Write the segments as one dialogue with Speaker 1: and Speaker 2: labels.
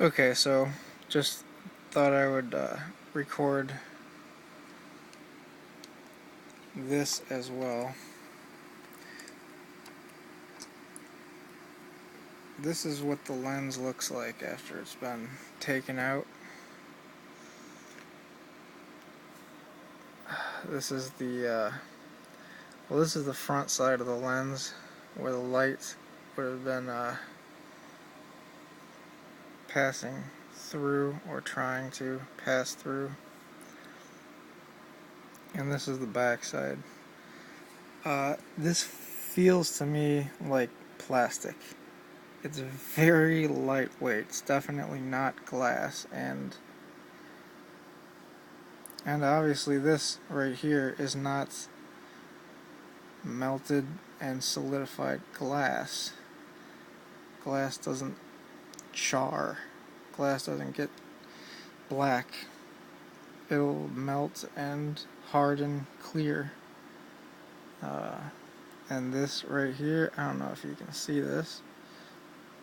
Speaker 1: Okay, so just thought I would record this as well. This is what the lens looks like after it's been taken out. This is the this is the front side of the lens where the light would have been passing through or trying to pass through. And this is the back side. This feels to me like plastic. It's very lightweight. It's definitely not glass, and obviously this right here is not melted and solidified glass. Glass doesn't char. Glass doesn't get black. It'll melt and harden clear. And this right here, I don't know if you can see this,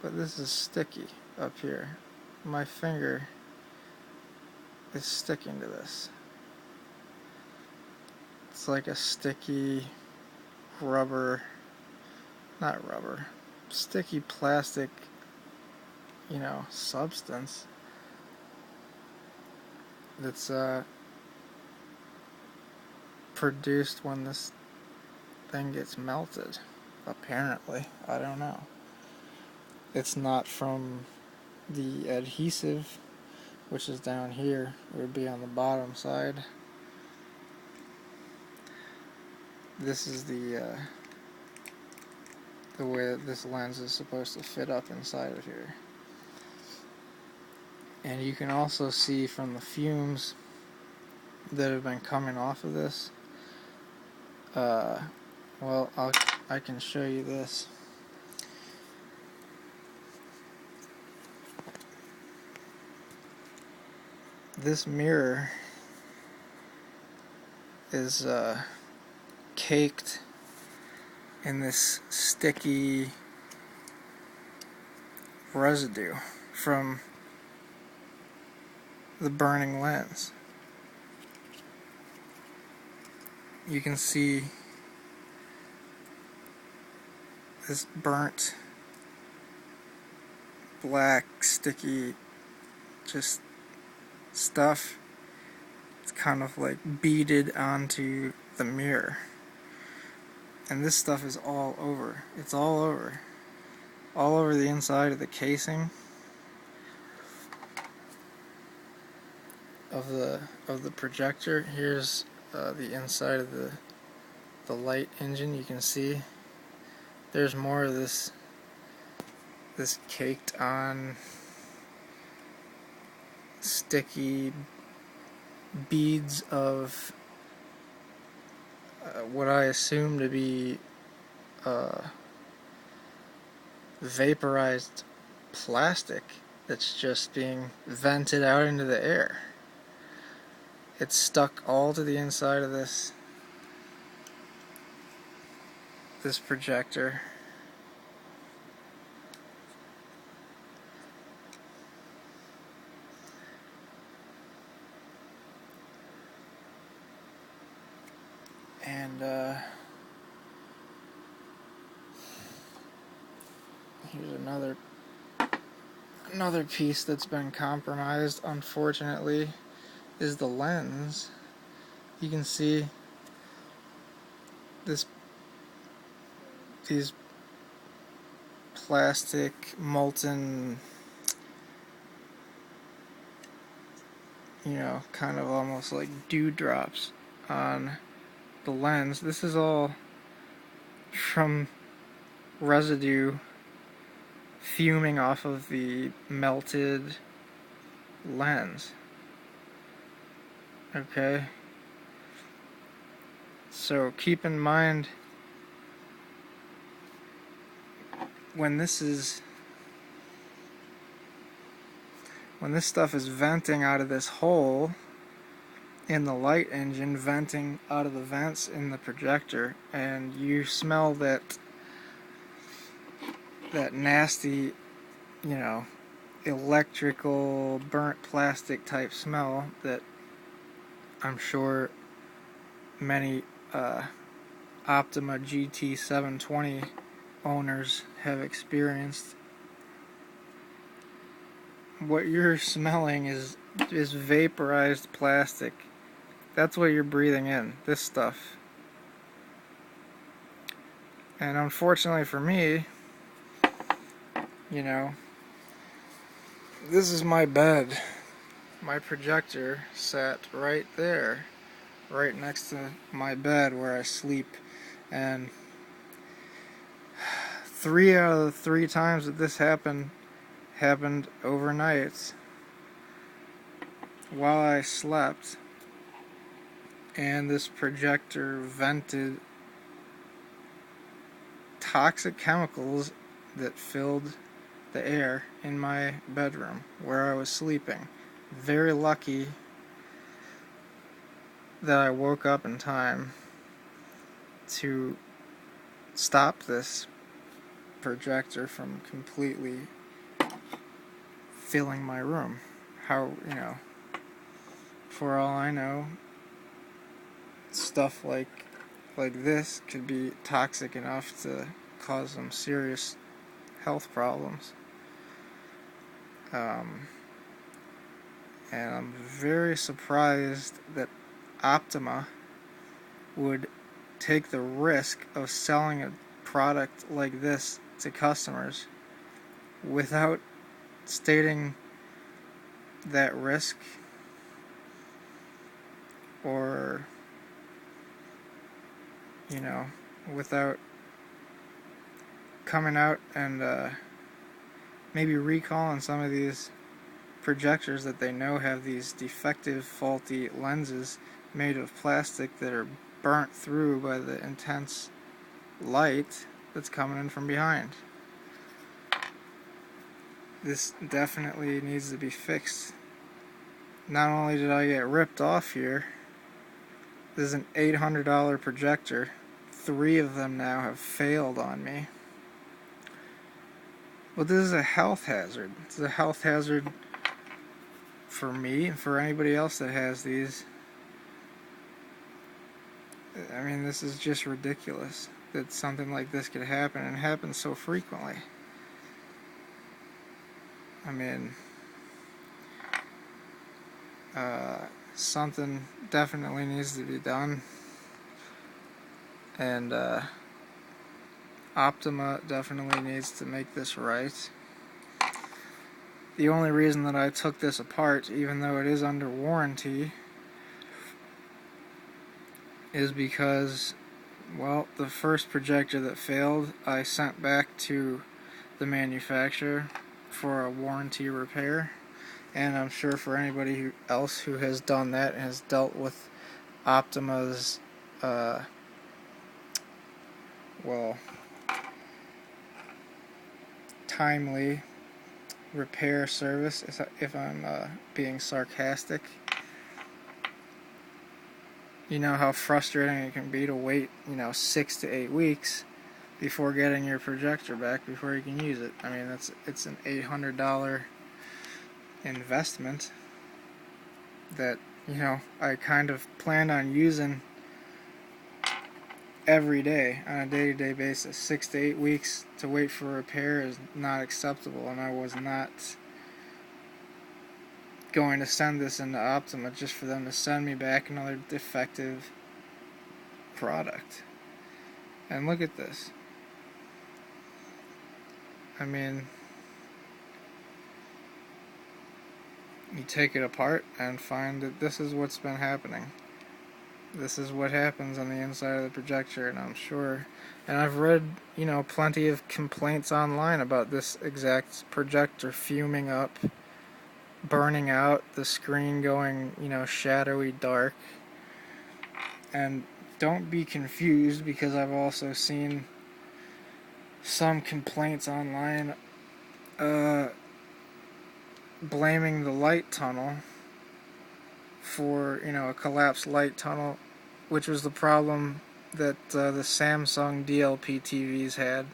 Speaker 1: but this is sticky up here. My finger is sticking to this. It's like a sticky rubber, not rubber, sticky plastic, substance that's produced when this thing gets melted. Apparently, I don't know. It's not from the adhesive, which is down here. It would be on the bottom side. This is the way that this lens is supposed to fit up inside of here. And you can also see from the fumes that have been coming off of this. Well, I can show you this. This mirror is caked in this sticky residue from the burning lens. You can see this burnt, black, sticky, just stuff. It's kind of like beaded onto the mirror. And this stuff is all over. It's all over. All over the inside of the casing of the projector. Here's the inside of the light engine. You can see there's more of this caked on sticky beads of what I assume to be vaporized plastic that's just being vented out into the air. It's stuck all to the inside of this projector. And here's another piece that's been compromised, unfortunately, is the lens. You can see these plastic molten, kind of almost like dewdrops on the lens. This is all from residue fuming off of the melted lens. Okay? So keep in mind, when this stuff is venting out of this hole in the light engine, venting out of the vents in the projector, and you smell that nasty, electrical, burnt plastic type smell that I'm sure many Optoma GT720 owners have experienced. What you're smelling is vaporized plastic. That's what you're breathing in, this stuff. And unfortunately for me, you know, this is my bed. My projector sat right there, right next to my bed where I sleep, and 3 out of the 3 times that this happened overnight while I slept, and this projector vented toxic chemicals that filled the air in my bedroom where I was sleeping. Very lucky that I woke up in time to stop this projector from completely filling my room. How, for all I know, stuff like this could be toxic enough to cause some serious health problems. And I'm very surprised that Optoma would take the risk of selling a product like this to customers without stating that risk, or without coming out and maybe recalling some of these projectors that they know have these defective, faulty lenses made of plastic that are burnt through by the intense light that's coming in from behind. This definitely needs to be fixed. Not only did I get ripped off here, this is an $800 projector. 3 of them now have failed on me. But this is a health hazard. It's a health hazard for me and for anybody else that has these. I mean, this is just ridiculous that something like this could happen, and happens so frequently. I mean, something definitely needs to be done, and Optoma definitely needs to make this right. The only reason that I took this apart, even though it is under warranty, is because, well, the first projector that failed, I sent back to the manufacturer for a warranty repair. And I'm sure for anybody else who has done that and has dealt with Optoma's, timely repair service, if I'm being sarcastic. You know how frustrating it can be to wait, 6 to 8 weeks before getting your projector back, before you can use it. I mean, it's an $800 investment that, I kind of planned on using every day on a day-to-day basis. 6 to 8 weeks to wait for a repair is not acceptable, and I was not going to send this into Optoma just for them to send me back another defective product. And look at this. I mean, you take it apart and find that this is what's been happening. This is what happens on the inside of the projector, and I'm sure, and I've read, plenty of complaints online about this exact projector fuming up, burning out, the screen going, shadowy dark. And don't be confused, because I've also seen some complaints online blaming the light tunnel for, a collapsed light tunnel, which was the problem that the Samsung DLP TVs had.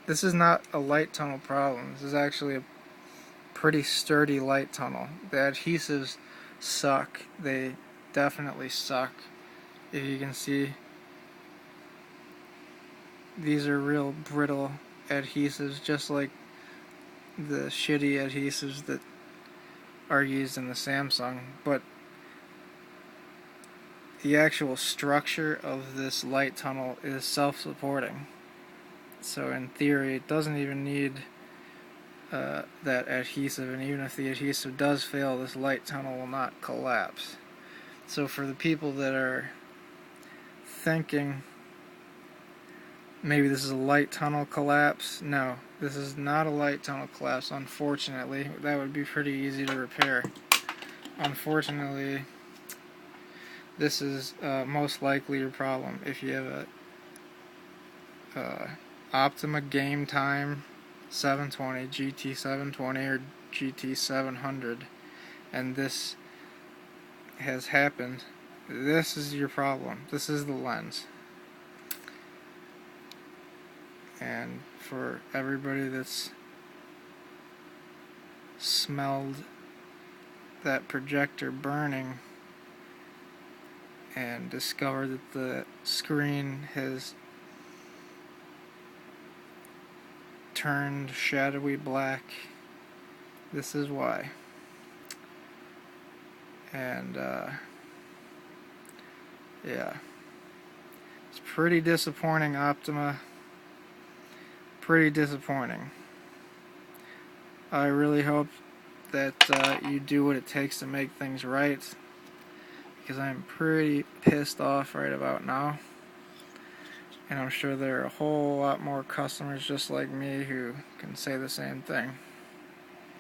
Speaker 1: This is not a light tunnel problem. This is actually pretty sturdy light tunnel. The adhesives suck. They definitely suck. If you can see, these are real brittle adhesives, just like the shitty adhesives that are used in the Samsung. But the actual structure of this light tunnel is self-supporting. So in theory, it doesn't even need that adhesive, and even if the adhesive does fail, this light tunnel will not collapse. So for the people that are thinking maybe this is a light tunnel collapse, no, this is not a light tunnel collapse, unfortunately. That would be pretty easy to repair. Unfortunately, this is most likely your problem if you have a Optoma Game Time 720, GT720 or GT700, and this has happened. This is your problem. This is the lens. And for everybody that's smelled that projector burning and discovered that the screen has turned shadowy black, this is why. And yeah, it's pretty disappointing, Optoma. Pretty disappointing. I really hope that you do what it takes to make things right, because I'm pretty pissed off right about now. And I'm sure there are a whole lot more customers just like me who can say the same thing.